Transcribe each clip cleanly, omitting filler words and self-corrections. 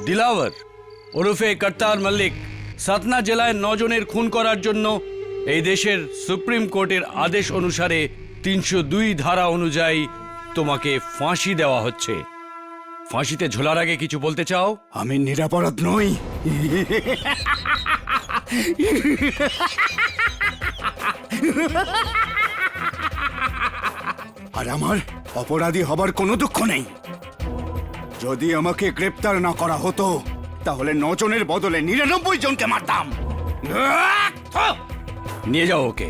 দিলাওয়ার ওরফে কর্তার মল্লিক সাতনা জেলায় 9 জনের খুন করার জন্য এই দেশের সুপ্রিম কোর্টের আদেশ অনুসারে 302 ধারা অনুযায়ী তোমাকে ফাঁসি দেওয়া হচ্ছে। ফাঁসিতে ঝোলার আগে কিছু বলতে চাও? আমি নিরাপরাধ নই। আর আমার অপরাধী হবার কোনো দুঃখ নেই। যদি আমাকে গ্রেপ্তার না করা হতো তাহলে 9 জনের বদলে 99 জনকে মারতাম। নিয়ে যাও ওকে।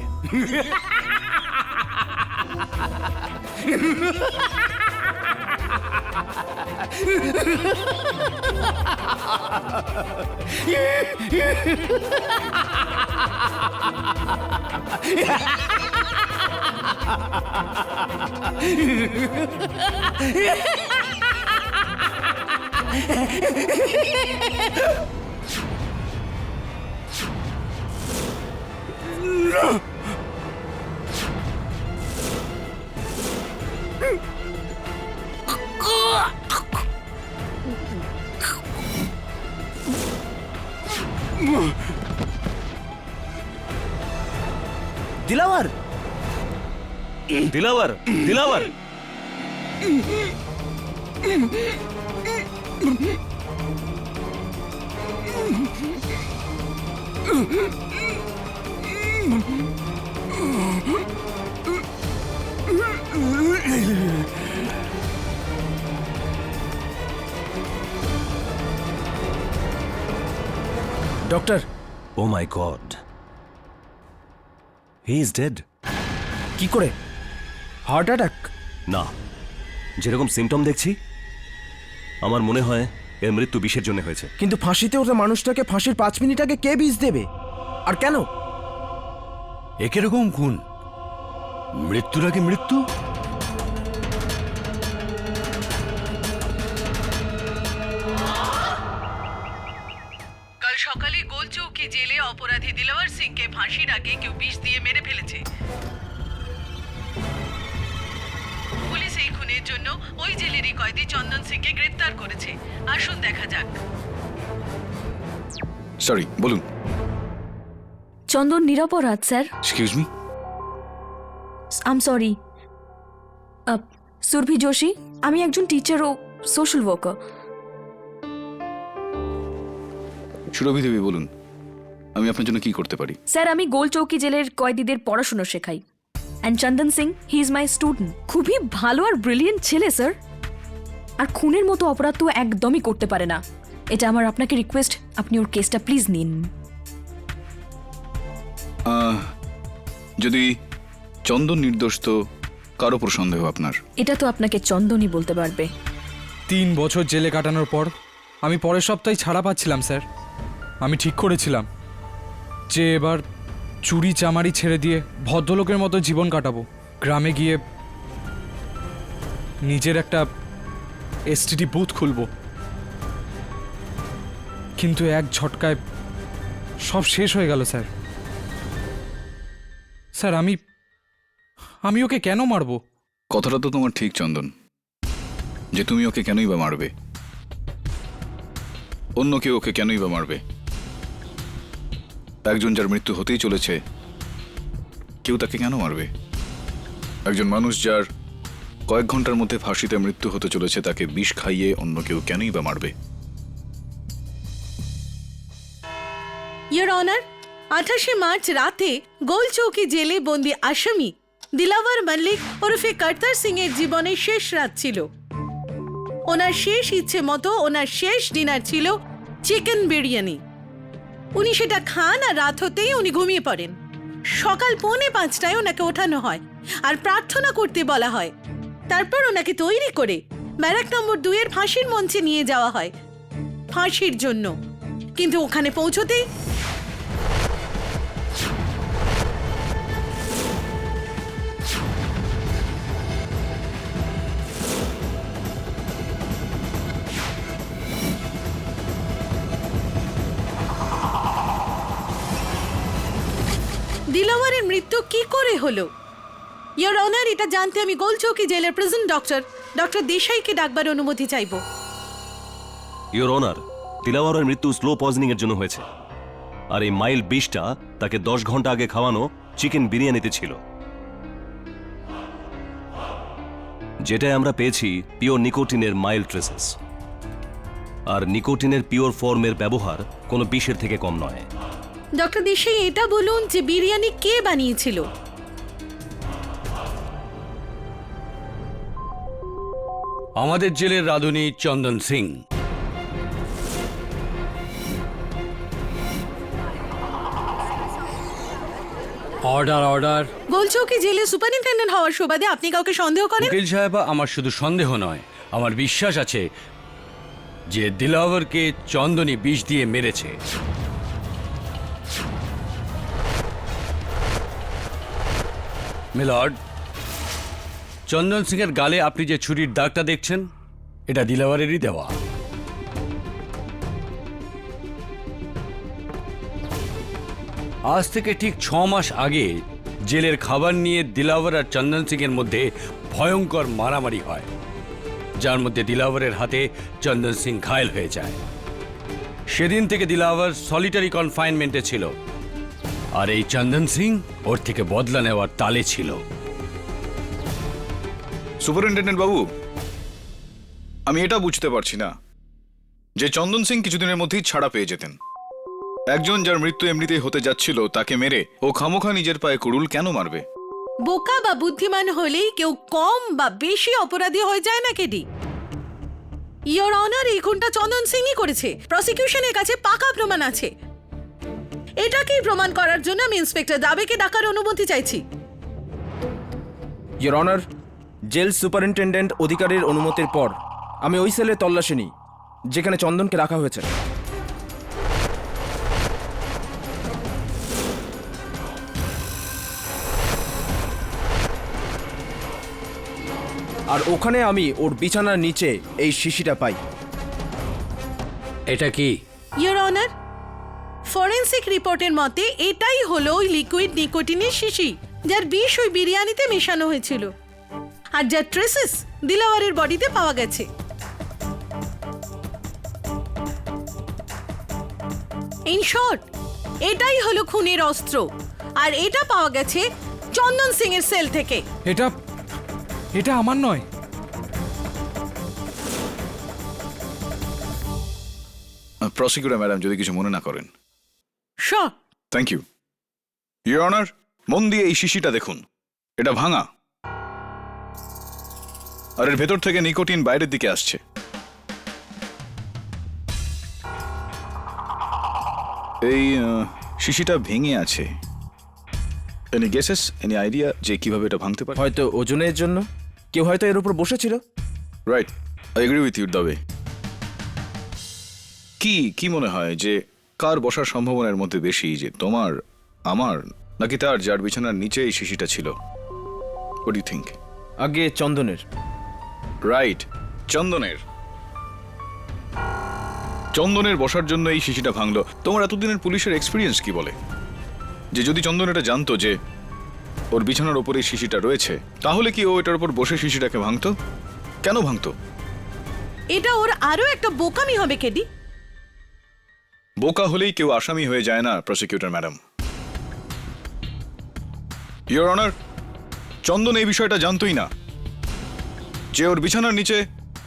Dilawar, Dilawar, Dilawar. Doctor, oh my god, he is dead. কি করে? Heart attack? না, যেরকম সিমটম দেখছি আমার মনে হয় এর মৃত্যু বিষের জন্য হয়েছে। কিন্তু ফাঁসিতে ওঠা মানুষটাকে ফাঁসির 5 মিনিট আগে কে বিষ দেবে? আর কেন? এরকম খুন, মৃত্যুর আগে মৃত্যু। কাল সকালে গোলচৌকি জেলে অপরাধী দিলওয়ার সিংকে ফাঁসির আগে কেউ বিষ দিয়ে মেরে ফেলেছে। পুলিশ এই খুনের জন্য ওই জেলেরই কয়েদি চন্দন সিংকে গ্রেফতার করেছে। আসুন দেখা যাক। সরি, বলুন। চন্দন নিরপরাধ sir. Excuse me. I am sorry. Surabhi Joshi, আমি একজন টিচার ও সোশ্যাল ওয়ার্কার। সুরভি দেবী, বলুন আমি আপনার জন্য কি করতে পারি? স্যার, আমি গোলচৌকি জেলের কয়েদিদের পড়াশোনা শেখাই। And Chandan Singh, he is my student. খুবই ভালো আর ব্রিলিয়েন্ট ছেলে স্যার। আর খুনের মতো অপরাধ তো একদমই করতে পারে না। এটা আমার আপনাকে রিকোয়েস্ট, আপনি ওর কেসটা প্লিজ নিন। যদি চন্দন নির্দোষ তো কার ওপর সন্দেহ আপনার? এটা তো আপনাকে চন্দনই বলতে পারবে। 3 বছর জেলে কাটানোর পর আমি পরের সপ্তাহে ছাড়া পাচ্ছিলাম স্যার। আমি ঠিক করেছিলাম যে এবার চুরি চামারি ছেড়ে দিয়ে ভদ্রলোকের মতো জীবন কাটাবো। গ্রামে গিয়ে নিজের একটা এসটিডি বুথ খুলব। কিন্তু এক ঝটকায় সব শেষ হয়ে গেল স্যার। স্যার, আমি ওকে কেন মারবো? কথাটা তো তোমার ঠিক চন্দন, যে তুমি ওকে কেনই বা মারবে? অন্য কেউ ওকে কেনই বা মারবে? একজন যার মৃত্যু হতেই চলেছে, কেউ তাকে কেন মারবে? একজন মানুষ যার কয়েক ঘন্টার মধ্যে ফাঁসিতে মৃত্যু হতে চলেছে, তাকে বিষ খাইয়ে অন্য কেউ কেনই বা মারবে? ইয়োর অনার, 28শে মার্চ রাতে গোলচৌকি জেলে বন্দি আসামি দিলাওয়ার মল্লিক ওরফে কর্তার সিং এর জীবনের শেষ রাত ছিল। ওনার শেষ ইচ্ছে মতো ওনার শেষ ডিনার ছিল চিকেন বিরিয়ানি। উনি সেটা খান আর রাত হতেই উনি ঘুমিয়ে পড়েন। সকাল 4:45টায় ওনাকে ওঠানো হয় আর প্রার্থনা করতে বলা হয়। তারপর ওনাকে তৈরি করে ব্যারাক নম্বর 2 এর ফাঁসির মঞ্চে নিয়ে যাওয়া হয় ফাঁসির জন্য। কিন্তু ওখানে পৌঁছতেই দিলাওয়ারের মৃত্যু কি করে হলো? ইয়োর অনার, এটা জানতে আমি গোলচৌকি জেলের প্রেজেন্ট ডক্টর দেশাইকে ডাকবার অনুমতি চাইব। ইওর অনার, দিলাওয়ারের মৃত্যু স্লো পয়জনিং এর জন্য হয়েছে, আর এই মাইল বিষটা তাকে 10 ঘন্টা আগে খাওয়ানো চিকেন বিরিয়ানিতে ছিল, যেটাই আমরা পেয়েছি পিওর নিকোটিনের মাইল ট্রেসেস। আর নিকোটিনের পিওর ফর্মের ব্যবহার কোনো বিষের থেকে কম নয়। ডক্টর দেশাই, এটা বলুন যে বিরিয়ানি কে বানিয়েছিল? আমাদের জেলের রাঁধুনি চন্দন সিং। Order order. গোলচৌকি জেলে সুপারিনটেন্ডেন্ট হওয়ার সুবাদে আপনি কাউকে সন্দেহ করেন? উকিল সাহেবা, আমার শুধু সন্দেহ নয়, আমার বিশ্বাস আছে যে দিলাওয়ারকে চন্দনী বিষ দিয়ে মেরেছে। মিলর্ড, চন্দন সিং এর গালে আপনি যে ছুরির দাগটা দেখছেন, এটা দিলাওয়ারেরই দেওয়া। আজ থেকে ঠিক 6 মাস আগে জেলের খাবার নিয়ে দিলাওয়ার আর চন্দন সিং এর মধ্যে ভয়ঙ্কর মারামারি হয়, যার মধ্যে দিলাওয়ারের হাতে চন্দন সিং ঘায়েল হয়ে যায়। সেদিন থেকে দিলাওয়ার সলিটারি কনফাইনমেন্টে ছিল, আর এই চন্দন সিং ওর থেকে বদলা নেওয়ার তালে ছিল। সুপারিনটেন্ডেন্ট বাবু, আমি এটা বুঝতে পারছি না যে চন্দন সিং কিছুদিনের মধ্যেই ছাড়া পেয়ে যেতেন। একজন যার মৃত্যু এমনিতেই হতে যাচ্ছিল তাকে মেরে ও খামোখা নিজের পায়ে কুড়ুল কেন মারবে? বোকা বা বুদ্ধিমান হলেই কেউ কম বা বেশি অপরাধী হয়ে যায় না কেডি। ইয়োর অনার, এই খুনটা চন্দন সিংই করেছে। প্রসিকিউশনের কাছে পাকা প্রমাণ আছে। এটাকেই প্রমাণ করার জন্য আমি ইন্সপেক্টর দাবেকে ডাকার অনুমতি চাইছি। ইয়োর অনার, জেল সুপারিনটেন্ডেন্ট অধিকারীর অনুমতির পর আমি ওই সেলে তল্লাশি নিই যেখানে চন্দনকে রাখা হয়েছে। আর ওখানে আমি ওর বিছানার নিচে এই শিশিটা পাই। এটা কি? ইয়োর অনার, ফরেনসিক রিপোর্টের মতে এটাই হলো ওই লিকুইড নিকোটিনের শিশি যার বিষ ওই বিরিয়ানিতে মেশানো হয়েছিল, আর যার ট্রেসেস দিলাওয়ারের বডিতে পাওয়া গেছে। ইন শর্ট, এটাই হলো খুনের অস্ত্র, আর এটা পাওয়া গেছে চন্দন সিং এর সেল থেকে। এটা এটা আমার নয়। প্রসিকিউটর ম্যাডাম, যদি কিছু মনে না করেন। Short. Thank you. Your honour, মন দিয়ে এই শিশিটা দেখুন, এটা ভাঙা, আর এর ভেতর থেকে নিকোটিন বাইরের দিকে আসছে। এই শিশিটা ভেঙে আছে। এনি গেসেস, এনি আইডিয়া যে কিভাবে এটা ভাঙতে পারে? হয়তো ওজনের জন্য কেউ হয়তো এর উপর বসেছিল। Right, I agree with you Dubey. কি মনে হয় যে কার বসার সম্ভাবনার মধ্যে বেশি, যে তোমার, আমার, নাকি তার যার বিছানার নিচে এই শিশিটা ছিল? What do you think? আগে চন্দনের। রাইট, চন্দনের। চন্দনের বসার জন্য এই শিশিটা ভাঙলো। তোমার এতদিনের পুলিশের এক্সপিরিয়েন্স কি বলে যে যদি চন্দন এটা জানতো যে ওর বিছানার ওপরে এই শিশিটা রয়েছে, তাহলে কি ও এটার উপর বসে শিশিটাকে ভাঙতো? কেন ভাঙতো? এটা ওর আরো একটা বোকামি হবে কেডি। বোকা হলেই কেউ আসামি হয়ে যায় না, প্রসিকিউটর ম্যাডাম। ইয়োর অনার, চন্দন এই বিষয়টা জানতোই না যে ওর বিছানার নিচে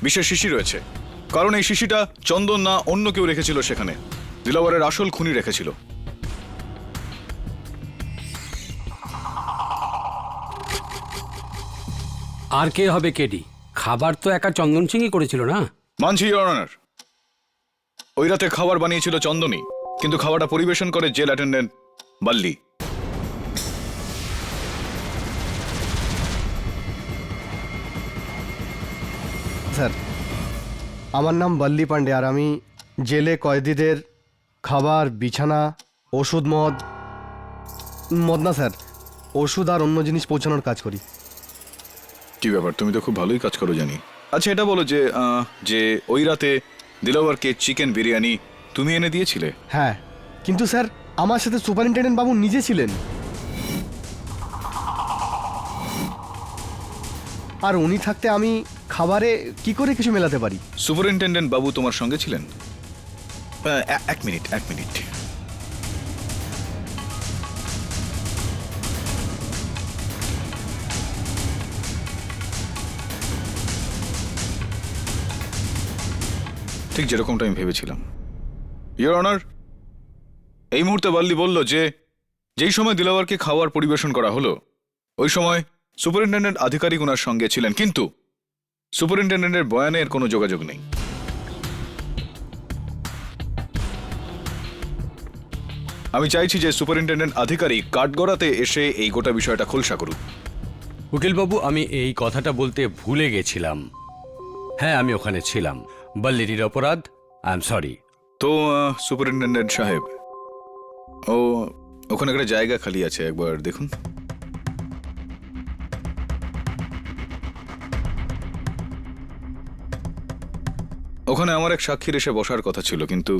বিষের শিশি রয়েছে, কারণ এই শিশিটা চন্দন না অন্য কেউ রেখেছিল সেখানে। দিলাওয়ারের আসল খুনি রেখেছিল। আর কে হবে কেডি? খাবার তো একা চন্দন সিংই করেছিল না? মানছি ইয়োর অনার, ওই রাতে খাবার বানিয়েছিল চন্দনই, কিন্তু খাবারটা পরিবেশন করে জেল অ্যাটেন্ডেন্ট বাল্লি। স্যার, আমার নাম বল্লী পান্ডে, আর আমি জেলে কয়েদিদের খাবার, বিছানা, ওষুধ, মদ না স্যার, ওষুধ আর অন্য জিনিস পৌঁছানোর কাজ করি। কি ব্যাপার, তুমি তো খুব ভালোই কাজ করো জানি। আচ্ছা, এটা বলো যে ওই রাতে দিলাওয়ারকে চিকেন বিরিয়ানি তুমি এনে দিয়েছিলে? হ্যাঁ, কিন্তু স্যার আমার সাথে সুপারিনটেন্ডেন্ট বাবু নিজে ছিলেন, আর উনি থাকতে আমি খাবারে কি করে কিছু মেলাতে পারি? সুপারিনটেন্ডেন্ট বাবু তোমার সঙ্গে ছিলেন? এক মিনিট ঠিক যেরকমটা আমি ভেবেছিলাম। ইয়োর অনার, এই মুহূর্তে বাল্লি বলল যে যেই সময় দিলাওয়ারকে খাওয়ার পরিবেশন করা হলো ওই সময় সুপারিনটেন্ডেন্ট আধিকারিক ওনার সঙ্গে ছিলেন, কিন্তু সুপারিনটেন্ডেন্টের বয়ানের কোনো যোগাযোগ নেই। আমি চাইছি যে সুপারিনটেন্ডেন্ট আধিকারিক কাঠগড়াতে এসে এই গোটা বিষয়টা খোলসা করুক। উকিলবাবু, আমি এই কথাটা বলতে ভুলে গেছিলাম। হ্যাঁ, আমি ওখানে ছিলাম। বল্লির অপরাধ, আই এম সরি। তো সুপারিনটেন্ডেন্ট সাহেব, ওখানে একটা জায়গা খালি আছে, একবার দেখুন। ওখানে আমার এক সাক্ষীর এসে বসার কথা ছিল, কিন্তু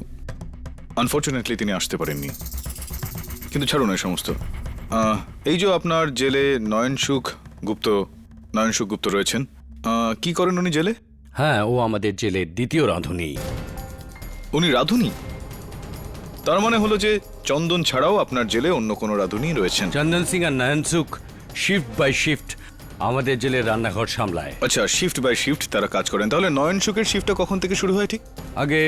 আনফর্চুনেটলি তিনি আসতে পারেননি। কিন্তু ছাড়ুন এই সমস্ত। এই যে আপনার জেলে নয়নসুখ গুপ্ত রয়েছেন, কি করেন উনি জেলে? হ্যাঁ, ও আমাদের জেলের দ্বিতীয় রাঁধুনি। উনি রাঁধুনি? তার মানে হলো যে চন্দন ছাড়াও আপনার জেলে অন্য কোনো রাঁধুনি রয়েছেন? চন্দন সিং আর নয়নসুখ শিফট বাই শিফট আমাদের জেলের রান্নাঘর সামলায়। আচ্ছা, শিফট বাই শিফট তারা কাজ করেন। তাহলে নয়নসুখের শিফটটা কখন থেকে শুরু হয় ঠিক? আগে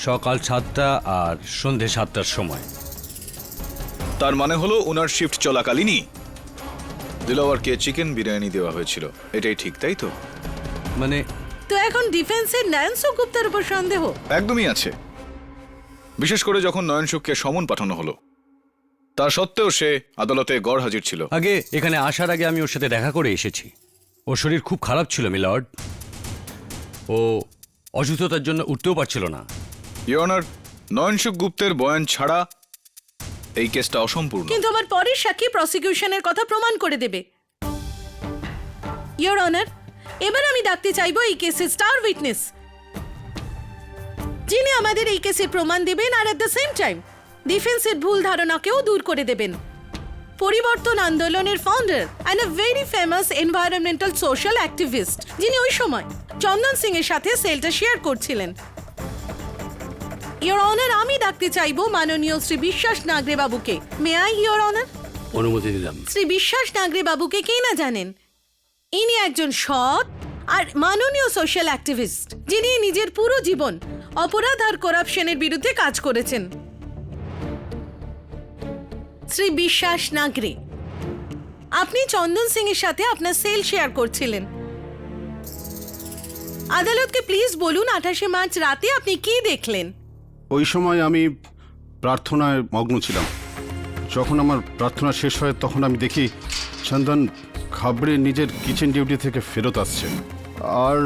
সকাল 7টা আর সন্ধে 7টার সময়। তার মানে হলো ওনার শিফট চলাকালীনই দিলাওয়ারকে চিকেন বিরিয়ানি দেওয়া হয়েছিল, এটাই ঠিক, তাই তো? মানে তো এখন ডিফেন্সের নয়নসুখ গুপ্তার উপর সন্দেহ? একদমই আছে, বিশেষ করে যখন নয়নসুখকে সমন পাঠানো হলো। তা সত্ত্বেও সে আদালতে গড় হাজির ছিল। আগে এখানে আসার আগে আমি ওর সাথে দেখা করে এসেছি। ওর শরীর খুব খারাপ ছিল মিলর্ড। ও অসুস্থতার জন্য উঠতেও পারছিল না। ইওর অনার, নয়নসুখ গুপ্তের বয়ান ছাড়া এই কেসটা অসম্পূর্ণ। কিন্তু আমার পরের সাক্ষী প্রসিকিউশনের কথা প্রমাণ করে দেবে। ইয়োর অনার, এবার আমি ডাকতে চাইবো এই কেসের স্টার উইটনেস, যিনি আমাদের এই কেসের প্রমাণ দেবেন আর এট দ্য সেম টাইম ডিফেন্সের ভুল ধারণাকেও দূর করে দেবেন। পরিবর্তন আন্দোলনের founder and a very famous environmental social activist, যিনি ওই সময় চন্দন সিং এর সাথে সেলটা শেয়ার করছিলেন। ইয়োর অনার, আমি ডাকতে চাইবো মাননীয় শ্রী বিশ্বাস নাগরে বাবুকে। May I, your honour? অনুমতি দিলাম। শ্রী বিশ্বাস নাগরে বাবুকে কে না জানেন? ইনি একজন সৎ আর মাননীয় সোশ্যাল অ্যাক্টিভিস্ট, যিনি নিজের পুরো জীবন অপরাধ আর করাপশনের বিরুদ্ধে কাজ করেছেন। শ্রী বিশ্বাস নাগরে, আপনি চন্দন সিং এর সাথে আপনার সেল শেয়ার করছিলেন। আদালতকে প্লিজ বলুন 28 মার্চ রাতে আপনি কি দেখলেন? ওই সময় আমি প্রার্থনায় মগ্ন ছিলাম। যখন আমার প্রার্থনা শেষ হয় তখন আমি দেখি চন্দন ঘাবড়ে নিজের কিচেন ডিউটি থেকে ফেরত আসছে। আর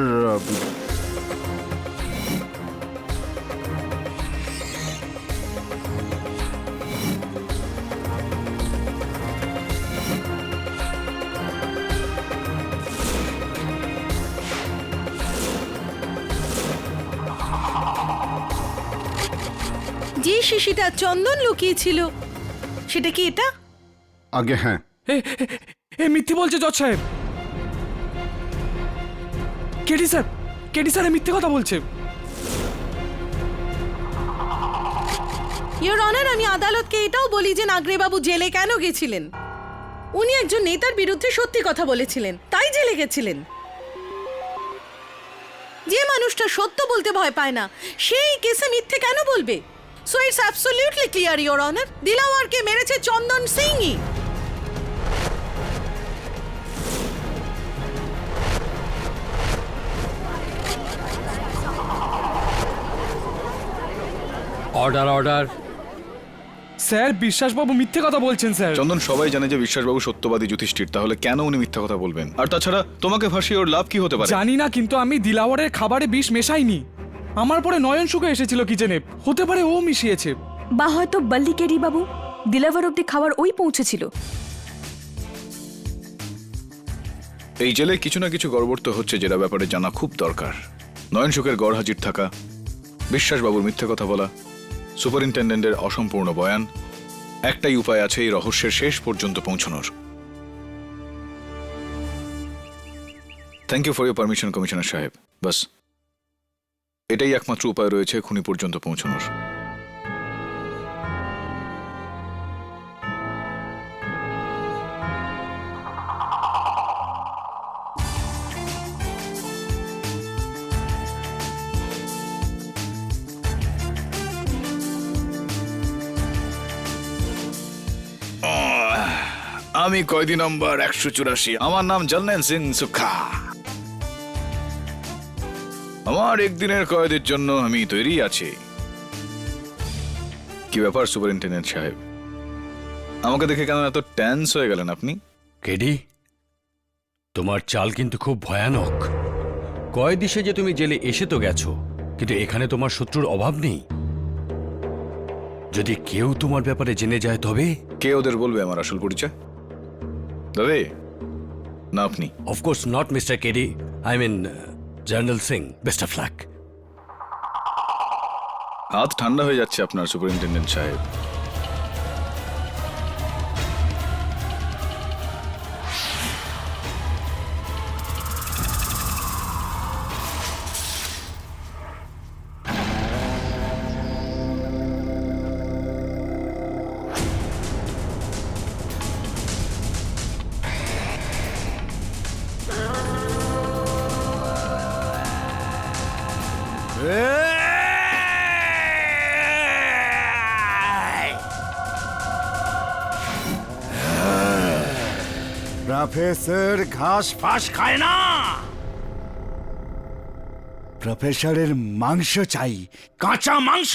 যে শিশিটা চন্দন লুকিয়েছিল সেটা কি এটা? আগে হ্যাঁ। এ মিথ্যে বলছে জজ সাহেব। কেডি স্যার এ মিথ্যে কথা বলছে। ইয়োর অনার, আমি আদালতকে এটাও বলি যে নাগরে বাবু জেলে কেন গেছিলেন। উনি একজন নেতার বিরুদ্ধে সত্যি কথা বলেছিলেন, তাই জেলে গেছিলেন। যে মানুষটা সত্য বলতে ভয় পায় না, সেই কেসে মিথ্যে কেন বলবে? So it's absolutely clear, your honour, দিলাওয়ারকে মেরেছে চন্দন সিংই। অর্ডার। স্যার, বিশ্বাসবাবু মিথ্যে কথা বলছেন স্যার। চন্দন, সবাই জানে যে বিশ্বাসবাবু সত্যবাদী যুধিষ্ঠির, তাহলে কেন উনি মিথ্যা কথা বলবেন? আর তাছাড়া তোমাকে ফাঁসিয়ে ওর লাভ কি হতে পারে? জানি না, কিন্তু আমি দিলাওয়ারের খাবারে বিষ মেশাইনি। আমার পরে নয়ন সুখে এসেছিল কিচেনে, হতে পারে ও মিশিয়েছে। বা হয়তো বল্লি কেডি বাবু দিলাওয়ার অব্দি খাবার ওই পৌঁছেছিল। এই জেলে কিছু না কিছু গড়বড় তো হচ্ছে, যেটা ব্যাপারে জানা খুব দরকার। নয়ন সুখের গড় হাজির থাকা, বিশ্বাসবাবুর মিথ্যে কথা বলা, সুপারিনটেন্ডেন্টের অসম্পূর্ণ বয়ান, একটাই উপায় আছে এই রহস্যের শেষ পর্যন্ত পৌঁছানোর। Thank you for your permission commissioner সাহেব। বাস এটাই একমাত্র উপায় রয়েছে খুনি পর্যন্ত পৌঁছানোর। আমি কয়েদি নম্বর 184। আমার নাম জর্নেল সিং সুখা। আমার একদিনের কয়েদের জন্য আমি তৈরি আছি। কি ব্যাপার সুপারিনটেন্ডেন্ট সাহেব, আমাকে দেখে কেন এত টেন্স হয়ে গেলেন আপনি? কেডি, তোমার চাল কিন্তু খুব ভয়ানক। কয়েদি সেজে তুমি জেলে এসে তো গেছো, কিন্তু এখানে তোমার শত্রুর অভাব নেই। যদি কেউ তোমার ব্যাপারে জেনে যায় তবে? কে ওদের বলবে আমার আসল পরিচয়? তবে না আপনি? Of course not mister KD, I mean general Singh. Best of luck. হাত ঠান্ডা হয়ে যাচ্ছে আপনার সুপারিনটেন্ডেন্ট সাহেব। প্রফেসর ঘাস ফাঁস খায় না। প্রফেসরের মাংস চাই, কাঁচা মাংস।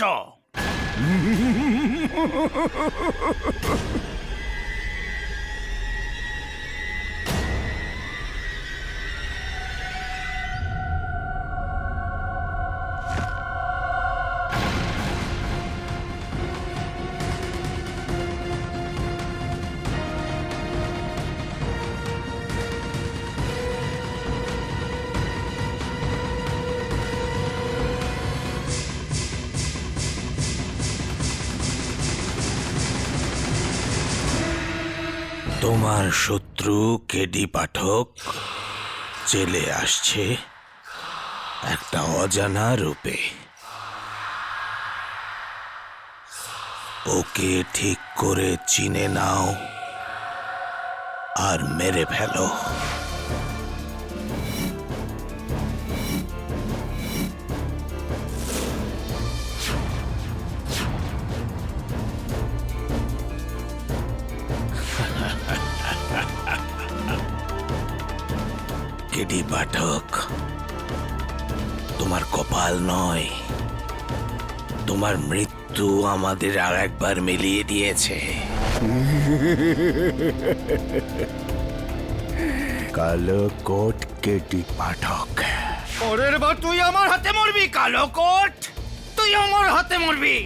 তোমার শত্রু কেডি পাঠক জেলে আসছে একটা অজানা রূপে। ওকে ঠিক করে চিনে নাও আর মেরে ফেলো। কেডি পাঠক, তোমার কপাল নয়, তোমার মৃত্যু আমাদের আর একবার মিলিয়ে দিয়েছে। কালো কোট কেডি পাঠক। পরের বার তুই আমার হাতে মরবি, কালো কোট। তুই আমার হাতে মরবি।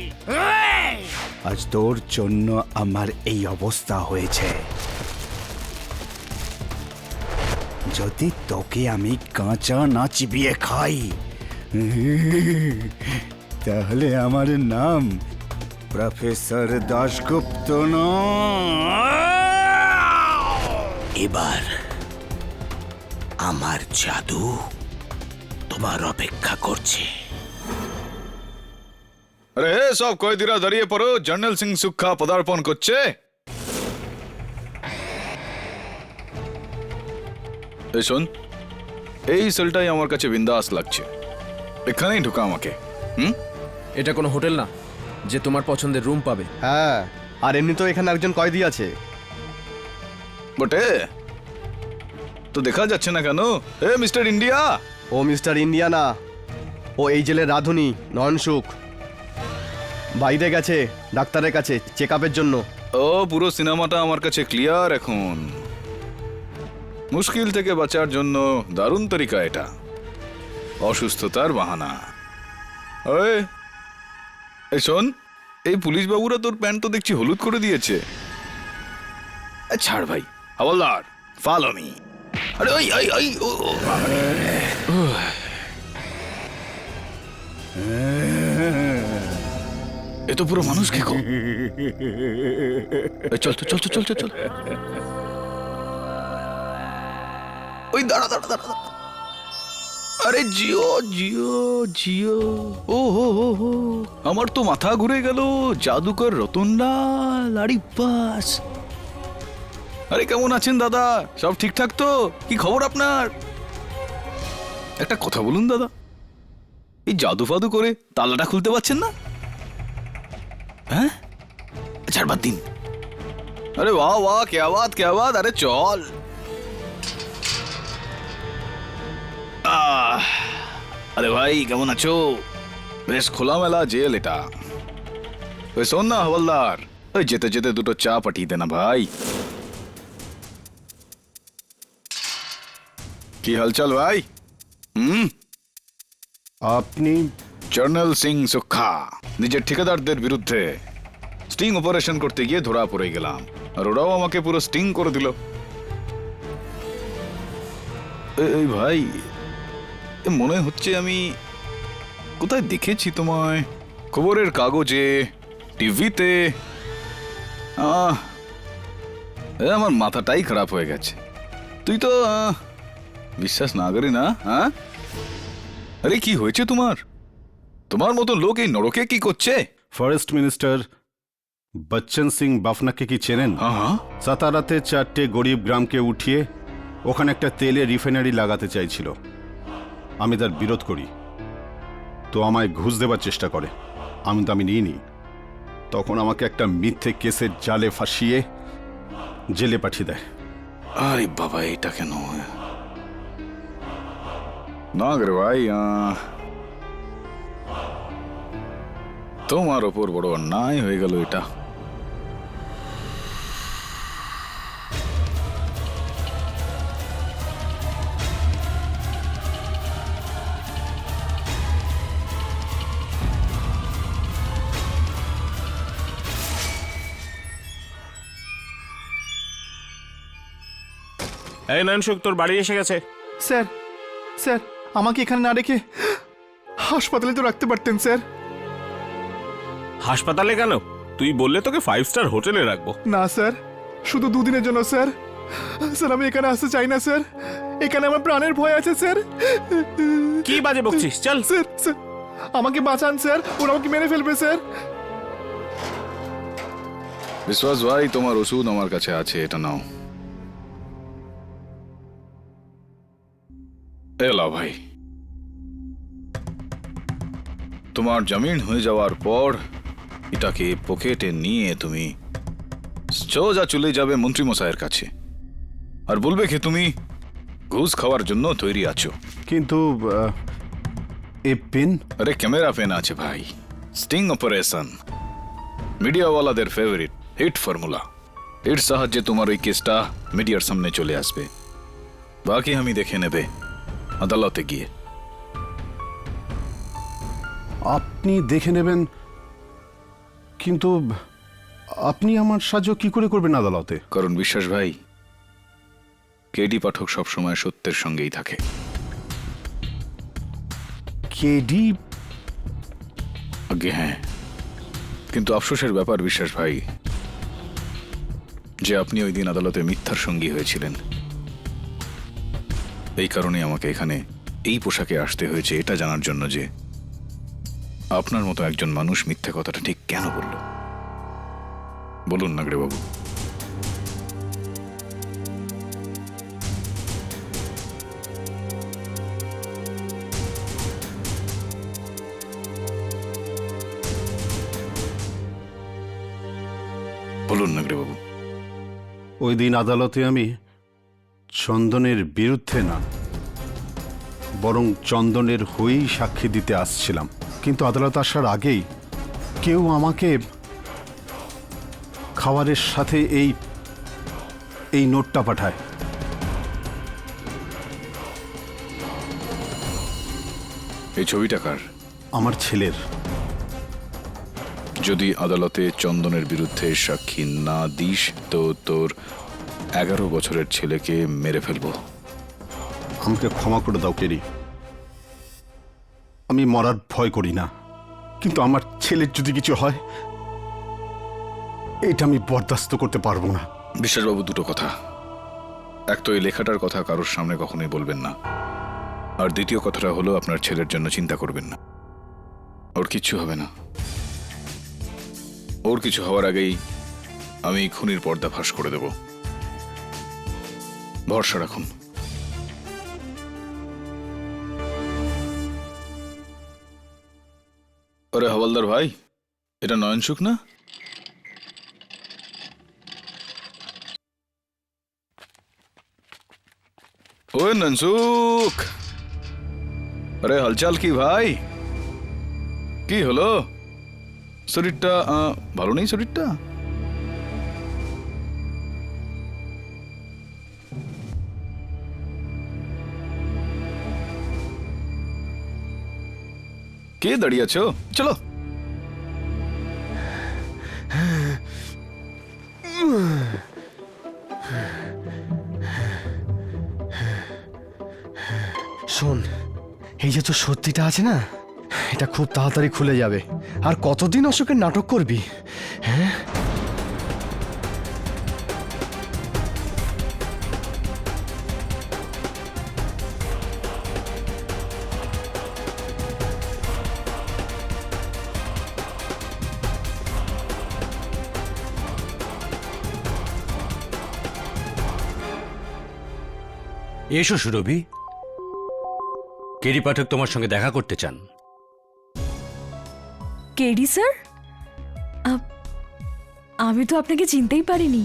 আজ তোর জন্য আমার এই অবস্থা হয়েছে। যদি তোকে আমি কাঁচা না চিবিয়ে খাই, তাহলে আমার নাম প্রফেসর দাশগুপ্ত নয়। এবার আমার জাদু তোমার অপেক্ষা করছে। আরে সব কয়েদিরা দাঁড়িয়ে পড়ো, জর্নেল সিং সুখা পদার্পণ করছে। এই শোন, এই সেলটাই আমার কাছে বিন্দাস লাগছে, এখানেই ঢুকা আমাকে। এটা কোনো হোটেল না যে তোমার পছন্দের রুম পাবে। হ্যাঁ, আর এমনি তো এখানে একজন কয়েদি আছে। বটে, তো দেখা যাচ্ছে না কেন? এ মিস্টার ইন্ডিয়া। ও মিস্টার ইন্ডিয়া না, ও এই জেলের রাঁধুনি নয়নসুখ। বাইরে গেছে ডাক্তারের কাছে চেক আপের জন্য। ও, পুরো সিনেমাটা আমার কাছে ক্লিয়ার এখন। মুশকিল থেকে বাঁচার জন্য দারুণ তরিকা এটা, অসুস্থতার বাহানা। ওই এই শোন, এই পুলিশ বাবুরা তোর প্যান্ট তো দেখছি হলুদ করে দিয়েছে। ছাড় ভাই, হাওলদার, ফলো মি। আরে ওই ওই ওই এ তো পুরো মানুষ কি? চল তো, চল চল চল চল। ওই দাঁড়া দাঁড়া দাঁড়া, আরে জিও জিও জিও, ও হো হো হো, আমার তো মাথা ঘুরে গেল। জাদুকর রতনলাল, আরে বাস। আরে কেমন আছেন দাদা? সব ঠিকঠাক তো? কি খবর আপনার? একটা কথা বলুন দাদা, এই জাদু ফাদু করে তালাটা খুলতে পারছেন না? হ্যাঁ, চার বাদ দিন। আরে বাহ বাহ, কে বাত, আরে চল। আরে ভাই কেমন আছো? বেশ খোলামেলা জেল এটা। ওই শোন না হওয়ালদার, ওই যেতে যেতে দুটো চা পাঠিয়ে দে না ভাই। কি হালচাল ভাই? আপনি? জর্নাল সিং সুখা, নিজের ঠিকাদারদের বিরুদ্ধে স্টিং অপারেশন করতে গিয়ে ধরা পড়ে গেলাম, আর ওরাও আমাকে পুরো স্টিং করে দিল। এই ভাই, মনে হচ্ছে আমি কোথায় দেখেছি তোমায়, খবরের কাগজে, টিভিতে। আমার মাথাটাই খারাপ হয়ে গেছে। তুই তো বিশ্বাস না করি না? হ্যাঁ, আরে কি হয়েছে তোমার? তোমার মতো লোক এই নরকে কি করছে? ফরেস্ট মিনিস্টার বচ্চন সিং বাফনাকে কি চেনেন? হ্যাঁ, সাতারাতে 4টে গরিব গ্রামকে উঠিয়ে ওখানে একটা তেলের রিফাইনারি লাগাতে চাইছিল। আমি তার বিরোধ করি, তো আমায় ঘুষ দেবার চেষ্টা করে। আমি নিইনি। তখন আমাকে একটা মিথ্যে কেসের জালে ফাঁসিয়ে জেলে পাঠিয়ে দেয়। আরে বাবা, এটা কেন? না রে ভাই, তোমার ওপর বড় অন্যায় হয়ে গেল এটা। এই নয়নসুখ, তোর বাড়ি এসে গেছে। স্যার, স্যার আমাকে এখানে না রেখে হাসপাতালে তো রাখতে পারতেন স্যার। হাসপাতালে কেন? তুই বললে তোকে 5 স্টার হোটেলে রাখবো। না স্যার, শুধু দুদিনের জন্য স্যার। স্যার আমি এখানে আসতে চাই না স্যার, এখানে আমার প্রাণের ভয় আছে স্যার। কি বাজে বকছিস? চল। স্যার, স্যার আমাকে বাঁচান স্যার, ওরা আমাকে মেরে ফেলবে স্যার। বিশ্বাস ভাই, তোমার ওষুধ আমার কাছে আছে, এটা নাও। এলা ভাই, তোমার জামিন হয়ে যাওয়ার পর এটাকে পকেটে নিয়ে তুমি সোজা চলে যাবে মন্ত্রী মশাইয়ের কাছে, আর বলবে কি তুমি ঘুষ খাওয়ার জন্য তৈরি আছো। কিন্তু এ পেন? আরে ক্যামেরা পেন আছে ভাই, স্টিং অপারেশন, মিডিয়াওয়ালাদের ফেভারিট হিট ফর্মুলা। এর সাহায্যে তোমার ওই কেসটা মিডিয়ার সামনে চলে আসবে, বাকি আমি দেখে নেবে আদালতে গিয়ে। আপনি দেখে নেবেন, কিন্তু আপনি আমার সাহায্য কি করে করবেন আদালতে? কারণ বিশ্বাস ভাই, কেডি পাঠক সবসময় সত্যের সঙ্গেই থাকে। কেডি? আগে হ্যাঁ, কিন্তু আফসোসের ব্যাপার বিশ্বাস ভাই, যে আপনি ওই দিন আদালতে মিথ্যার সঙ্গী হয়েছিলেন। এই কারণে আমাকে এখানে এই পোশাকে আসতে হয়েছে, এটা জানার জন্য যে আপনার মতো একজন মানুষ মিথ্যা কথাটা ঠিক কেন বলল। বলুন নাগড়ে বাবু। বলুন নাগড়ে বাবু। ওই দিন আদালতে আমি চন্দনের বিরুদ্ধে না, বরং চন্দনের হয়েই সাক্ষী দিতে আসছিলাম। কিন্তু আদালত আসার আগেই কেউ আমাকে খাবারের সাথে এই নোটটা পাঠায়। এই ছবিটা কার? আমার ছেলের। যদি আদালতে চন্দনের বিরুদ্ধে সাক্ষী না দিস তো তোর 11 বছরের ছেলেকে মেরে ফেলবো। আমাকে ক্ষমা করে দাও কেরি, আমি মরার ভয় করি না, কিন্তু আমার ছেলের যদি কিছু হয় এটা আমি বরদাস্ত করতে পারবো না। বিশ্বাসবাবু, দুটো কথা। এক তো এই লেখাটার কথা কারোর সামনে কখনোই বলবেন না, আর দ্বিতীয় কথাটা হলো আপনার ছেলের জন্য চিন্তা করবেন না, ওর কিচ্ছু হবে না। ওর কিছু হওয়ার আগেই আমি খুনির পর্দা ফাঁস করে দেব, ভরসা রাখুন। আরে হওয়ালদার ভাই, এটা নয়নসুখ না? ওই নয়নসুখ, আরে হালচাল কি ভাই? কি হলো, শরীরটা ভালো নেই? শরীরটা কে দাঁড়িয়ে আছো? চলো। শোন, এই যে তোর সত্যিটা আছে না, এটা খুব তাড়াতাড়ি খুলে যাবে। আর কতদিন অশোকের নাটক করবি? হ্যাঁ, এসো সুরভি, কেরি পাঠক তোমার সঙ্গে দেখা করতে চান। কেডি স্যার, আমি তো আপনাকে চিনতেই পারিনি।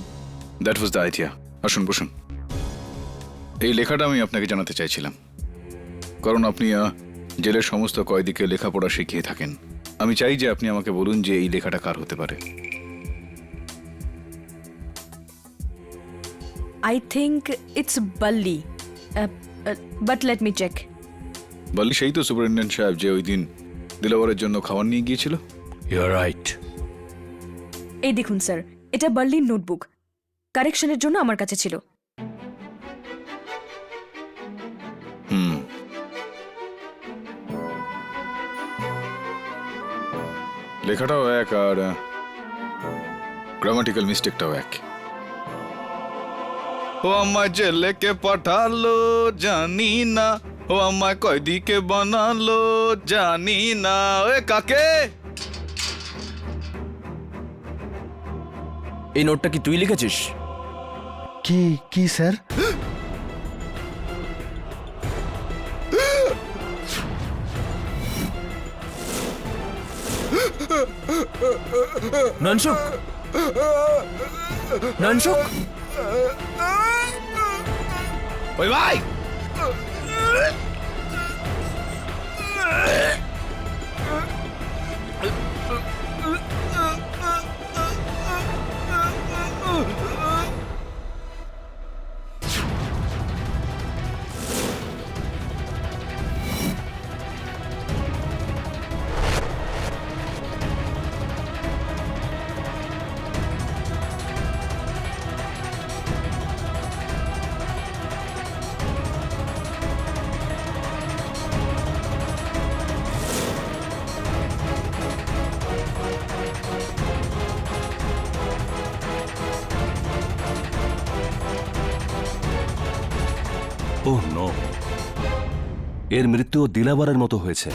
That was the idea. আসুন বসুন। এই লেখাটা আমি আপনাকে জানাতে চাইছিলাম, কারণ আপনি জেলের সমস্ত কয়েদিকে লেখাপড়া শিখিয়ে থাকেন। আমি চাই যে আপনি আমাকে বলুন যে এই লেখাটা কার হতে পারে। I think it's Balli, but let me check. বললি সেই তো সুপারিনটেন্ডেন্ট সাহেব যে ওই দিন দিলাবরের জন্য খাবার নিয়ে গিয়েছিল? You are right. এই দেখুন স্যার, এটা বার্লির নোটবুক, কারেকশনের জন্য আমার কাছে ছিল। লেখাটাও এক আর গ্রামাটিক্যাল মিস্টেকটাও এক। ও আমায় জেলে কে পাঠালো জানি না, ও আমায় কয়দিকে বানালো জানি না। ওই কাকে? এই নোটটা কি তুই লিখেছিস? কি কি স্যার? নয়নসুখ, নয়নসুখ, ওই ভাই, ওহ নো, এর মৃত্যু দিলাবারের মতো হয়েছে।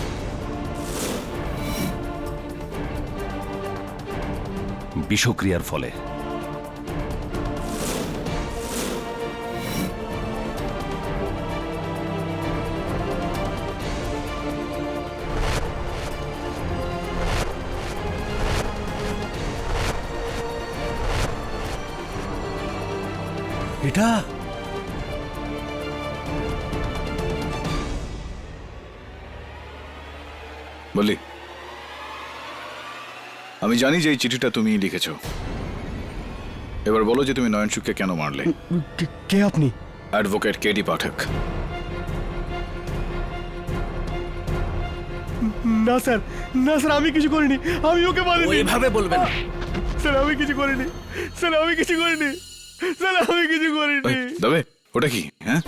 বিষক্রিয়ার ফলে। এটা বলি, আমি জানি যে এই চিঠিটা তুমি লিখেছো। এবার বলো যে তুমি নয়নসুখকে কেন মারলে? কে আপনি? অ্যাডভোকেট কেডি পাঠক। না স্যার, না স্যার, আমি কিছু করিনি। আমি ওকে মারিনি। এভাবে বলবেন স্যার, আমি কিছু করিনি। স্যার, আমি কিছু করিনি। স্যার, আমি কিছু করিনি। দবে ওটা কি? হ্যাঁ,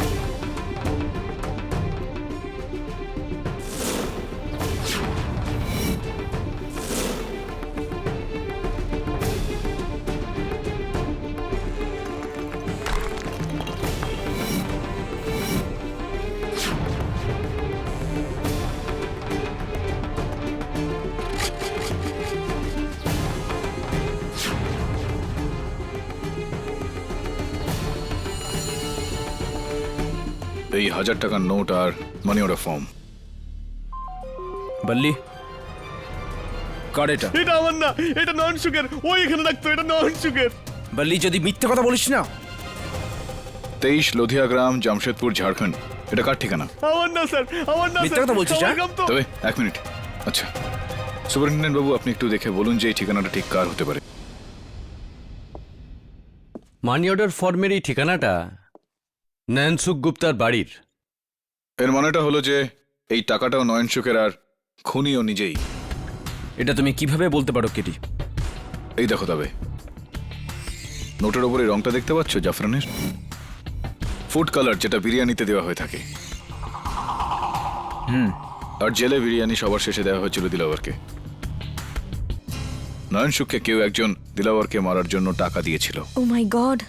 এই 1000 টাকার নোট আর মানি অর্ডার ফর্ম। বললি কার এটা? এটা আমার না, এটা নন সুগার। ওই এখানে রাখতো, এটা নন সুগার। বললি যদি মিথ্যে কথা বলিস না। 23 লোধিয়া গ্রাম, জামশেদপুর, ঝাড়খণ্ড। এটা কার ঠিকানা? আমার না স্যার, আমার না। মিথ্যে কথা বলছিস? তবে 1 মিনিট। আচ্ছা সুপারিনটেন্ডেন্ট বাবু, আপনি একটু দেখে বলুন যে এই ঠিকানাটা ঠিক কার হতে পারে। মানি অর্ডার ফর্মের এই ঠিকানাটা নয়নসুখ গুপ্তার বাড়ির। এর মানেটা হলো যে এই টাকাটাও নয়ন সুখের আর খুনিও নিজেই। এটা তুমি কিভাবে বলতে পারো কেটি? এই দেখো তবে নোটের ওপরে রংটা দেখতে পাচ্ছ জাফরানের? ফুড কালার, যেটা বিরিয়ানিতে দেওয়া হয়ে থাকে। আর জেলে বিরিয়ানি সবার শেষে দেওয়া হয়েছিল দিলাওয়ারকে। নয়ন সুখকে কেউ একজন দিলাওয়ারকে মারার জন্য টাকা দিয়েছিল। ও মাই গড।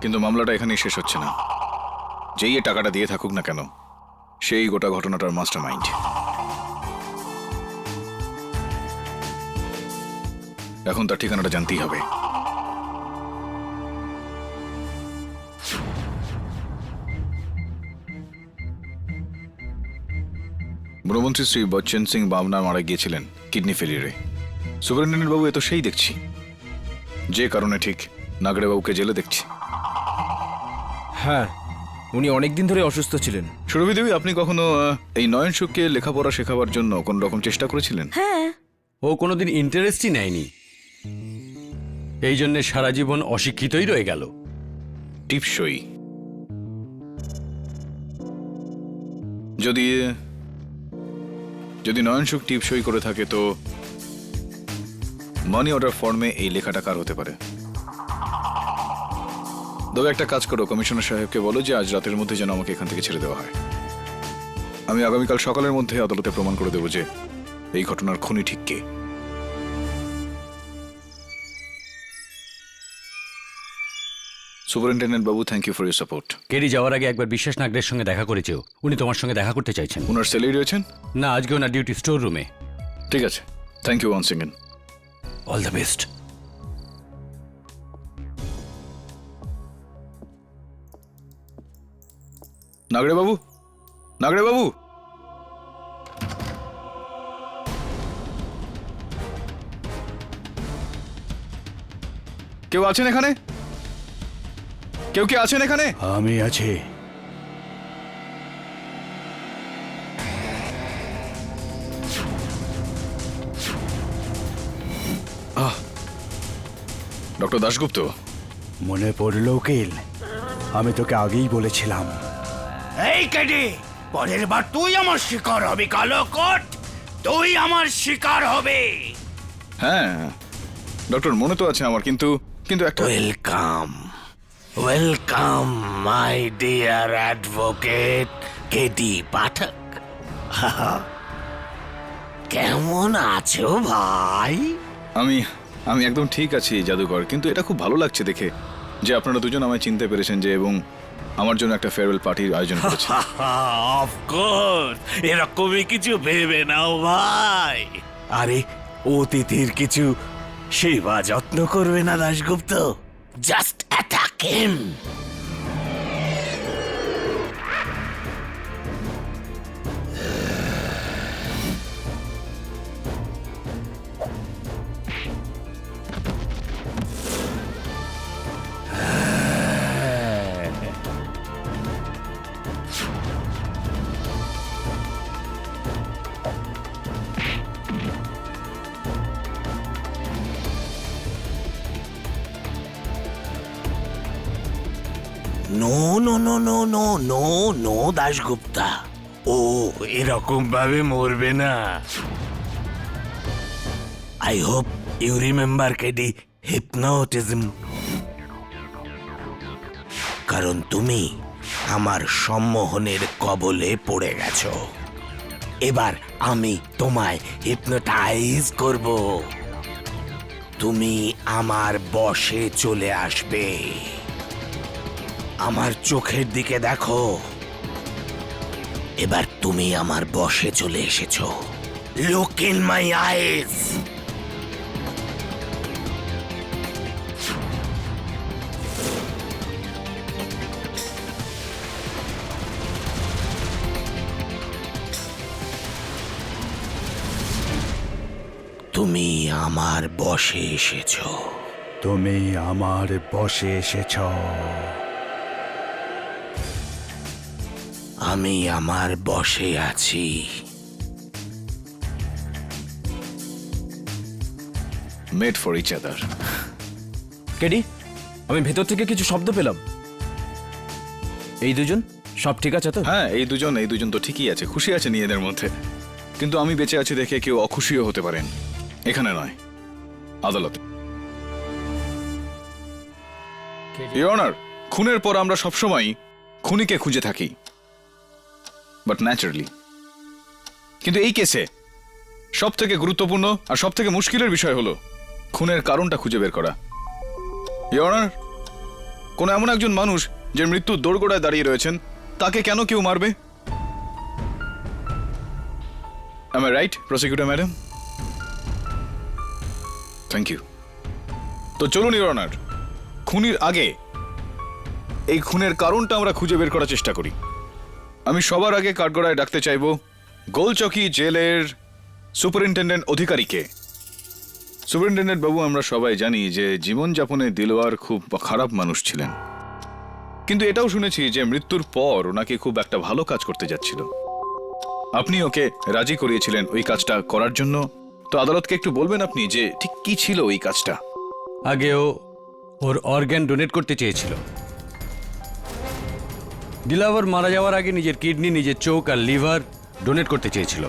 কিন্তু মামলাটা এখানেই শেষ হচ্ছে না। যেই এ টাকাটা দিয়ে থাকুক না কেন, সেই গোটা ঘটনাটার মাস্টারমাইন্ড। এখন তার ঠিকানাটা জানতেই হবে। গৃহমন্ত্রী শ্রী বচ্চন সিং বামনা মারা গিয়েছিলেন কিডনি ফেলিয়ারে। সুপারিনটেন্ডেন্ট বাবু, এ তো সেই দেখছি যে কারণে ঠিক নাগড়ে বাবুকে জেলে দেখছি। হ্যাঁ, উনি অনেকদিন ধরে অসুস্থ ছিলেন। সুরভি দেবী, আপনি কখনো এই নয়ন সুখকে লেখাপড়া শেখাবার জন্য কোন রকম চেষ্টা করেছিলেন? হ্যাঁ। ও কোনোদিন ইন্টারেস্টই নেয়নি, এই জন্য সারা জীবন অশিক্ষিতই রয়ে গেল। টিপসই। যদি যদি নয়ন সুখ টিপসই করে থাকে, তো মানি অর্ডার ফর্মে এই লেখাটা কার হতে পারে? তবে একটা কাজ করো, কমিশনার সাহেবকে বলো যে আজ রাতের মধ্যে যেন আমাকে এখান থেকে ছেড়ে দেওয়া হয়। আমি আগামীকাল সকালের মধ্যে আদালতে প্রমাণ করে দেবো যে এই ঘটনার খুনি ঠিক কে। সুপারিনটেন্ডেন্ট বাবু, thank you for your support. কেরি যাওয়ার আগে একবার বিশ্বাস নাগরের সঙ্গে দেখা করেছেও। উনি তোমার সঙ্গে দেখা করতে চাইছেন। ওনার সেলেই রয়েছেন? না, আজকে ওনার ডিউটি স্টোর রুমে। ঠিক আছে, thank you once again. All the best. Nagre বাবু, নাগড়ে বাবু, কেউ আছেন এখানে? কেউ কি আছেন এখানে? আমি আছি। ডক্টর দাশগুপ্ত। মনে পড়ল উকিল, আমি তোকে আগেই বলেছিলাম। এই কেডি, পরের বার তুই আমার শিকার হবি কালো কোট, তুই আমার শিকার হবে। হ্যাঁ ডক্টর, মনে তো আছে আমার, কিন্তু একটা। Welcome, welcome my dear advocate KD Pathak. কেমন আছো ভাই? আমি একদম ঠিক আছি জাদুকর, কিন্তু এটা খুব ভালো লাগছে দেখে যে আপনারা দুজন আমায় চিনতে পেরেছেন যে, এবং আমার জন্য একটা ফেয়ারওয়েল পার্টির আয়োজন করেছেন। অফকোর্স, এরকমই কিছু ভেবে নাও ভাই। আরে অতিথির কিছু সেবা যত্ন করবে না Dasgupta? Just attack him. No no no no no no no Dasgupta, ও এরকম ভাবে মরবে না। I hope you remember KD hypnotism. কারণ তুমি আমার সম্মোহনের কবলে পড়ে গেছো। এবার আমি তোমায় হিপনোটাইজ করব। তুমি আমার বশে চলে আসবে। আমার চোখের দিকে দেখো, এবার তুমি আমার বশে চলে এসেছো। লুক ইন মাই আইজ। তুমি আমার বশে এসেছ। তুমি আমার বশে এসেছ। আমি আমার বশে আছি। Made for each other. KD, আমি ভেতর থেকে কিছু শব্দ পেলাম। এই দুজন সব ঠিক আছে তো? হ্যাঁ, এই দুজন তো ঠিকই আছে, খুশি আছে নিজেদের মধ্যে। কিন্তু আমি বেঁচে আছি দেখে কেউ অখুশিও হতে পারেন। এখানে নয়, আদালতে। ইওর অনার, খুনের পর আমরা সবসময় খুনিকে খুঁজে থাকি, বাট ন্যাচারালি। কিন্তু এই কেসে সব থেকে গুরুত্বপূর্ণ আর সব থেকে মুশকিলের বিষয় হলো খুনের কারণটা খুঁজে বের করা। ইওর অনার, কোন এমন একজন মানুষ যে মৃত্যুর দোরগোড়ায় দাঁড়িয়ে রয়েছেন, তাকে কেন কেউ মারবে? Am I right, prosecutor madam? Thank you. তো চলুন ইওর অনার, খুনির আগে এই খুনের কারণটা আমরা খুঁজে বের করার চেষ্টা করি। আমি সবার আগে কাঠগড়ায় ডাকতে চাইব গোলচকি জেলের সুপারিনটেন্ডেন্ট অধিকারীকে। সুপারিনটেন্ডেন্ট বাবু, আমরা সবাই জানি যে জীবনযাপনে দিলওয়ার খুব খারাপ মানুষ ছিলেন, কিন্তু এটাও শুনেছি যে মৃত্যুর পর ওনাকে খুব একটা ভালো কাজ করতে যাচ্ছিল। আপনি ওকে রাজি করিয়েছিলেন ওই কাজটা করার জন্য। তো আদালতকে একটু বলবেন আপনি যে ঠিক কি ছিল ওই কাজটা? আগেও ওর অর্গ্যান ডোনেট করতে চেয়েছিল। দিলাওয়ার মারা যাওয়ার আগে নিজের কিডনি, নিজের চোখ আর লিভার ডোনেট করতে চেয়েছিল।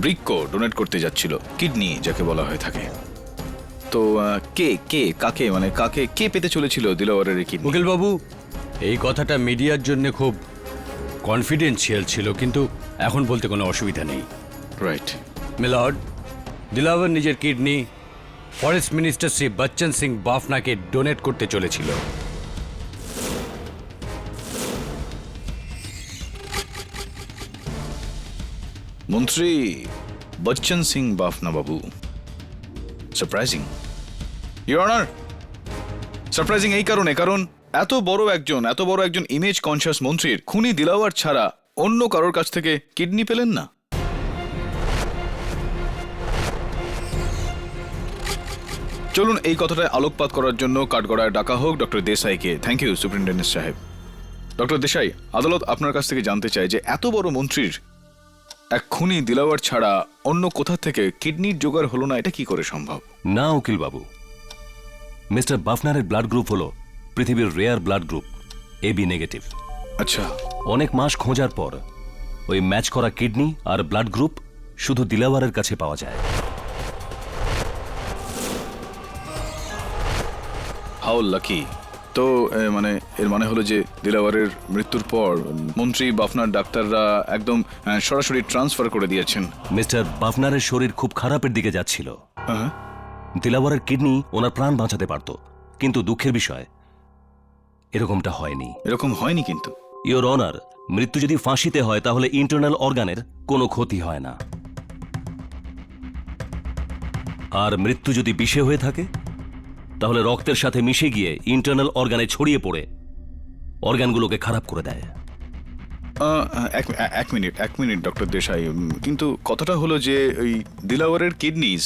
বৃক্ক ডোনেট করতে যাচ্ছিল, কিডনি যাকে বলা হয়ে থাকে। তো কে পেতে চলেছিল দিলাওয়ারের কিডনি? উকিলবাবু, এই কথাটা মিডিয়ার জন্য খুব কনফিডেন্সিয়াল ছিল, কিন্তু এখন বলতে কোনো অসুবিধা নেই। রাইট মিলর্ড, দিলাওয়ার নিজের kidney forest minister Shri Bachchan Singh বাফনাকে ডোনেট করতে চলেছিল। মন্ত্রী বচ্চন সিং বাফনা বাবু, সারপ্রাইজিং ইওর অনার। সারপ্রাইজিং এই কারণে, কারণ এত বড় একজন ইমেজ কনসিয়াস মন্ত্রীর খুনি দিলাওয়ার ছাড়া অন্য কারোর কাছ থেকে কিডনি পেলেন না। চলুন এই কথাটায় আলোকপাত করার জন্য কাঠগড়ায় ডাকা হোক ডক্টর দেশাইকে। থ্যাংক ইউ সুপারিনটেন্ডেন্ট সাহেব। ডক্টর দেশাই, আদালত আপনার কাছ থেকে জানতে চায় যে এত বড় মন্ত্রীর এক খুনি দিলাওয়ার ছাড়া অন্য কোথা থেকে কিডনির জোগাড় হলো না, এটা কি করে সম্ভব? না উকিল বাবু, মিস্টার বাফনারের ব্লাড গ্রুপ হলো পৃথিবীর rare blood group, AB negative. আচ্ছা, অনেক মাস খোঁজার পর ওই ম্যাচ করা কিডনি আর ব্লাড গ্রুপ শুধু দিলাওয়ারের কাছে পাওয়া যায়। How lucky. তো এর মানে হলো যে দিলাওয়ারের মৃত্যুর পর মন্ত্রী বাফনার ডাক্তাররা একদম সরাসরি ট্রান্সফার করে দিয়েছেন। মিস্টার বাফনারের শরীর খুব খারাপের দিকে যাচ্ছিল। হ্যাঁ, দিলাওয়ারের কিডনি ওনার প্রাণ বাঁচাতে পারত, কিন্তু দুঃখের বিষয় এরকমটা হয়নি। এরকম হয়নি কিন্তু ইওর অনার, মৃত্যু যদি ফাঁসিতে হয় তাহলে ইন্টারনাল অর্গানের কোনো ক্ষতি হয় না, আর মৃত্যু যদি বিষে হয়ে থাকে তাহলে রক্তের সাথে মিশে গিয়ে ইন্টারনাল অর্গানে ছড়িয়ে পড়ে অর্গানগুলোকে খারাপ করে দেয়। এক মিনিট ডক্টর দেশাই, কিন্তু কথাটা হলো যে ওই দিলাওয়ারের কিডনিজ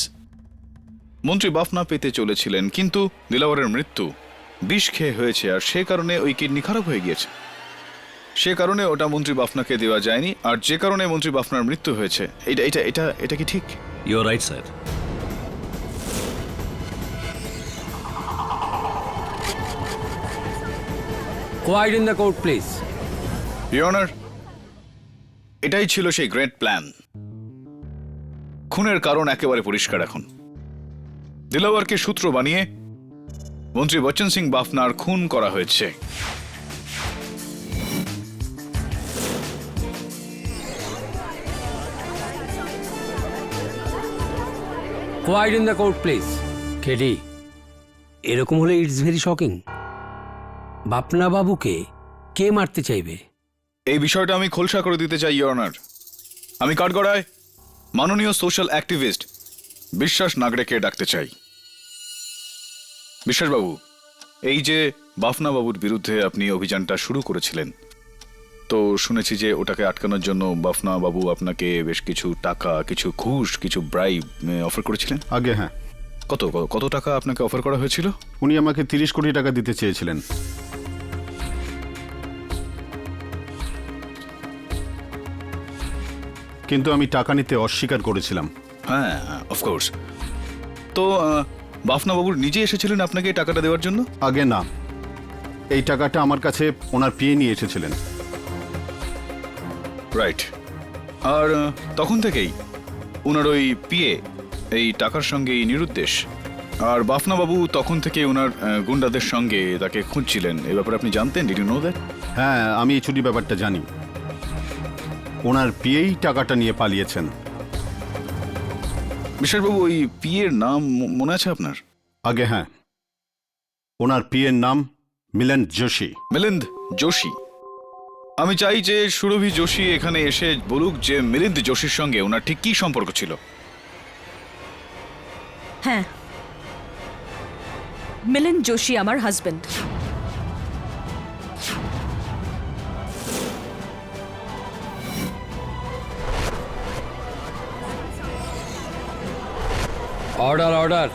মন্ত্রী বাফনা পেতে চলেছিলেন, কিন্তু দিলাওয়ারের মৃত্যু বিষ খেয়ে হয়েছে, আর সে কারণে ওই কিডনি খারাপ হয়ে গিয়েছে। সে কারণে ওটা মন্ত্রী বাফনাকে দেওয়া যায়নি, আর যে কারণে মন্ত্রী বাফনার মৃত্যু হয়েছে। এটা এটা এটা এটা কি ঠিক? You're right sir. Quiet in the court please. Your honour, এটাই ছিল সেই গ্রেট প্ল্যান। খুনের কারণ একেবারে পরিষ্কার এখন। দিলাওয়ারকে সূত্র বানিয়ে মন্ত্রী বচ্চন সিং বাফনার খুন করা হয়েছে। Quiet in the court please. KD, এরকম হলে ইটস ভেরি শকিং। বাপনা বাবুকে কে মারতে চাইবে? এই বিষয়টা আমি খোলসা করে দিতে চাই ইওর অনার। আমি কাঠগড়ায় মাননীয় সোশ্যাল অ্যাক্টিভিস্ট বিশ্বাস নাগড়েকে ডাকতে চাই। বিশ্বাসবাবু, এই যে বাফনা বাবুর বিরুদ্ধে আপনি অভিযানটা শুরু করেছিলেন, তো শুনেছি যে ওটাকে আটকানোর জন্য বাফনা বাবু আপনাকে বেশ কিছু টাকা, কিছু ঘুষ, কিছু ব্রাইব অফার করেছিলেন। আগে হ্যাঁ, কত কত টাকা আপনাকে অফার করা হয়েছিল? উনি আমাকে 30 কোটি টাকা দিতে চেয়েছিলেন। কিন্তু আমি টাকা নিতে অস্বীকার করেছিলাম। হ্যাঁ, অফকোর্স। তো বাফনা বাবুর নিজে এসেছিলেন আপনাকে এই টাকাটা দেওয়ার জন্য? আগে না, এই টাকাটা আমার কাছে ওনার পিএ নিয়ে এসেছিলেন। রাইট। আর তখন থেকেই ওনার ওই পিএ এই টাকার সঙ্গে নিরুদ্দেশ। আর বাফনা বাবু তখন থেকে ওনার গুন্ডাদের সঙ্গে তাকে খুঁজছিলেন। এ ব্যাপারে আপনি জানতেন? Did you know that? হ্যাঁ, আমি এই চুরি ব্যাপারটা জানি। ওনার পিএই টাকাটা নিয়ে পালিয়েছেন। বিশ্বাসবাবু, ওই পিএর নাম মনে আছে আপনার? আগে হ্যাঁ, ওনার পিএর নাম মিলিন্দ যোশী। মিলিন্দ যোশী। আমি চাই যে সুরভি যোশী এখানে এসে বলুক যে মিলিন্দ যোশীর সঙ্গে ওনার ঠিক কি সম্পর্ক ছিল। হ্যাঁ, মিলিন্দ যোশী আমার হাজবেন্ড। Order order.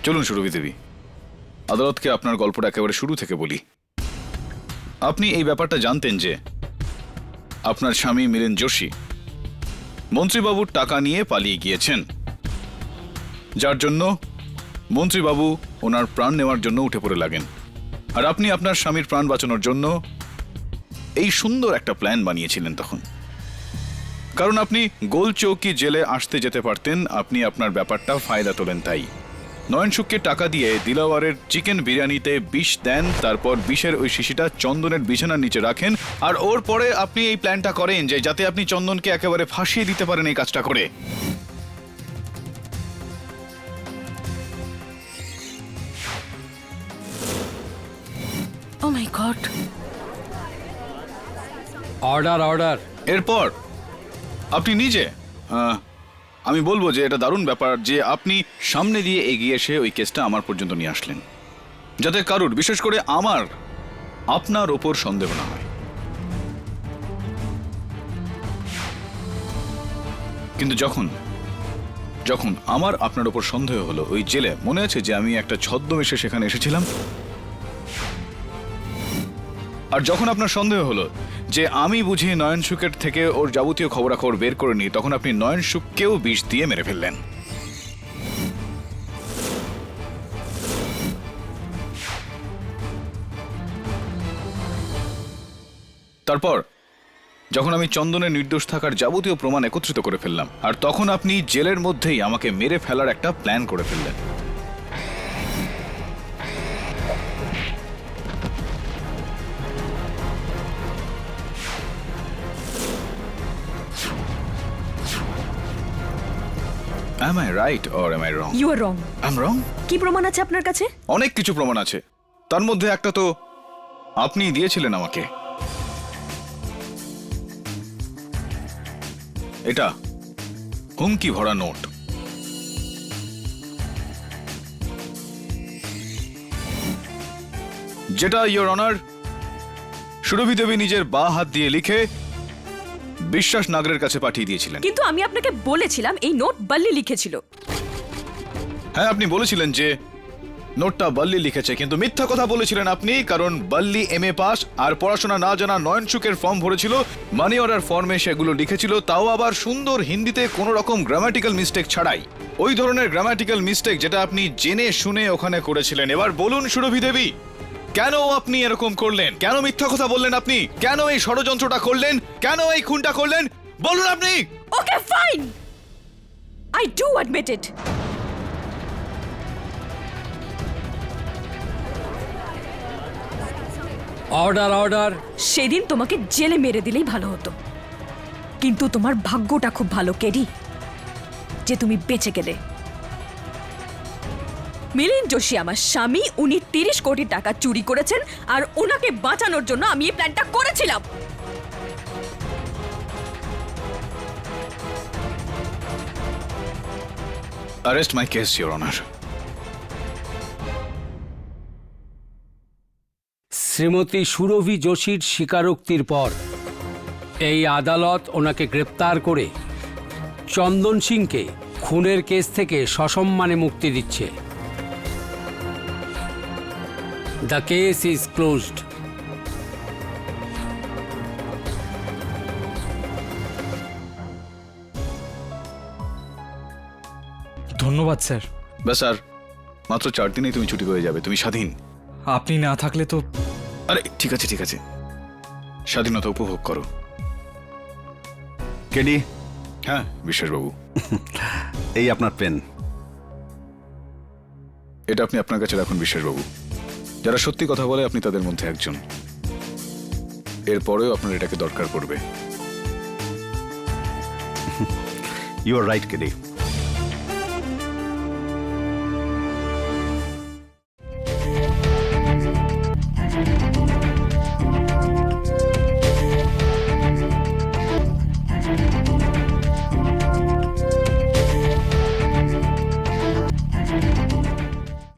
চলুন সুরভি দেবী, আদালতকে আপনার গল্পটা একেবারে শুরু থেকে বলি। আপনি এই ব্যাপারটা জানতেন যে আপনার স্বামী মিলিন্দ যোশী মন্ত্রীবাবুর টাকা নিয়ে পালিয়ে গিয়েছেন, যার জন্য মন্ত্রীবাবু ওনার প্রাণ নেওয়ার জন্য উঠে পড়ে লাগেন। আর আপনি আপনার স্বামীর প্রাণ বাঁচানোর জন্য এই সুন্দর একটা প্ল্যান বানিয়েছিলেন তখন। কারণ আপনি গোলচৌকি জেলে আসতে যেতে পারতেন, আপনি আপনার ব্যাপারটা ফায়দা তোলেন। তাই নয়নসুখকে টাকা দিয়ে দিলাওয়ারের চিকেন বিরিয়ানিতে বিষ দেন, তারপর বিষের ওই শিশিটা চন্দনের বিছানার নিচে রাখেন, আর ওর পরে আপনি এই প্ল্যানটা করেন যে যাতে আপনি চন্দনকে একেবারে ফাঁসিয়ে দিতে পারেন এই কাজটা করে। ও মাই গড! Order order. এরপর আপনি নিজে আমি বলবো যে এটা দারুণ ব্যাপার যে আপনি সামনে দিয়ে এগিয়ে এসে ওই কেসটা আমার পর্যন্ত নিয়ে আসলেন, যাতে কারুর, বিশেষ করে আমার, আপনার ওপর সন্দেহ না হয়। কিন্তু যখন যখন আমার আপনার ওপর সন্দেহ হলো ওই জেলে, মনে আছে যে আমি একটা ছদ্মবেশে সেখানে এসেছিলাম, আর যখন আপনার সন্দেহ হলো যে আমি বুঝি নয়নসুখের থেকে ওর যাবতীয় খবরাখবর বের করে নিই, তখন আপনি নয়নসুখকেও বিষ দিয়ে মেরে ফেললেন। তারপর যখন আমি চন্দনের নির্দোষ থাকার যাবতীয় প্রমাণ একত্রিত করে ফেললাম, আর তখন আপনি জেলের মধ্যেই আমাকে মেরে ফেলার একটা প্ল্যান করে ফেললেন। Am I right or am I wrong? You are wrong. I'm wrong? কি প্রমাণ আছে আপনার কাছে? অনেক কিছু প্রমাণ আছে, তার মধ্যে একটা তো আপনি দিয়েছিলেন আমাকে। এটা হুমকি ভরা নোট। যেটা ইয়োর অনার সুরভি দেবী নিজের বাঁ হাত দিয়ে লিখে বিশ্বাস নাগরের কাছে পাঠিয়ে দিয়েছিলেন। কিন্তু আমি আপনাকে বলেছিলাম এই নোট বাল্লি লিখেছিল। হ্যাঁ, আপনি বলেছিলেন যে নোটটা বাল্লি লিখেছে, কিন্তু মিথ্যা কথা বলেছিলেন আপনি, কারণ বাল্লি MA পাস আর পড়াশোনা না জানা নয়নসুখের ফর্ম ভরেছিল, মানি অর্ডার ফর্মে সেগুলো লিখেছিল, তাও আবার সুন্দর হিন্দিতে, কোনো রকম গ্রামাটিক্যাল মিস্টেক ছাড়াই। ওই ধরনের গ্রামাটিক্যাল মিস্টেক যেটা আপনি জেনে শুনে ওখানে করেছিলেন। এবার বলুন সুরভি দেবী, কেন আপনি এরকম করলেন? কেন মিথ্যা কথা বললেন আপনি? কেন এই ষড়যন্ত্রটা করলেন? কেন এই খুনটা করলেন? বলুন আপনি। Okay fine, I do admit it. Order order. সেদিন তোমাকে জেলে মেরে দিলেই ভালো হতো, কিন্তু তোমার ভাগ্যটা খুব ভালো কেডি যে তুমি বেঁচে গেলে। মিলিন্দ যোশী আমার স্বামী, উনি 30 কোটি টাকা চুরি করেছেন, আর ওনাকে বাঁচানোর জন্য আমি এই প্ল্যানটা করেছিলাম। Arrest my case, Your Honor. Shrimati সুরভি যোশীর স্বীকারোক্তির পর এই আদালত ওনাকে গ্রেপ্তার করে চন্দন সিংকে খুনের কেস থেকে সসম্মানে মুক্তি দিচ্ছে। The case is closed. ধন্যবাদ স্যার। ব্যাস আর মাত্র 4 দিনেই তুমি ছুটি হয়ে যাবে, তুমি স্বাধীন। আপনি না থাকলে তো। আরে ঠিক আছে ঠিক আছে, স্বাধীনতা উপভোগ করো। কেডি, হ্যাঁ বিশ্বাসবাবু, এই আপনার পেন। এটা আপনি আপনার কাছে রাখুন বিশ্বাসবাবু। যারা সত্যি কথা বলে আপনি তাদের মধ্যে একজন। এরপরেও আপনার এটাকে দরকার পড়বে। You are right KD.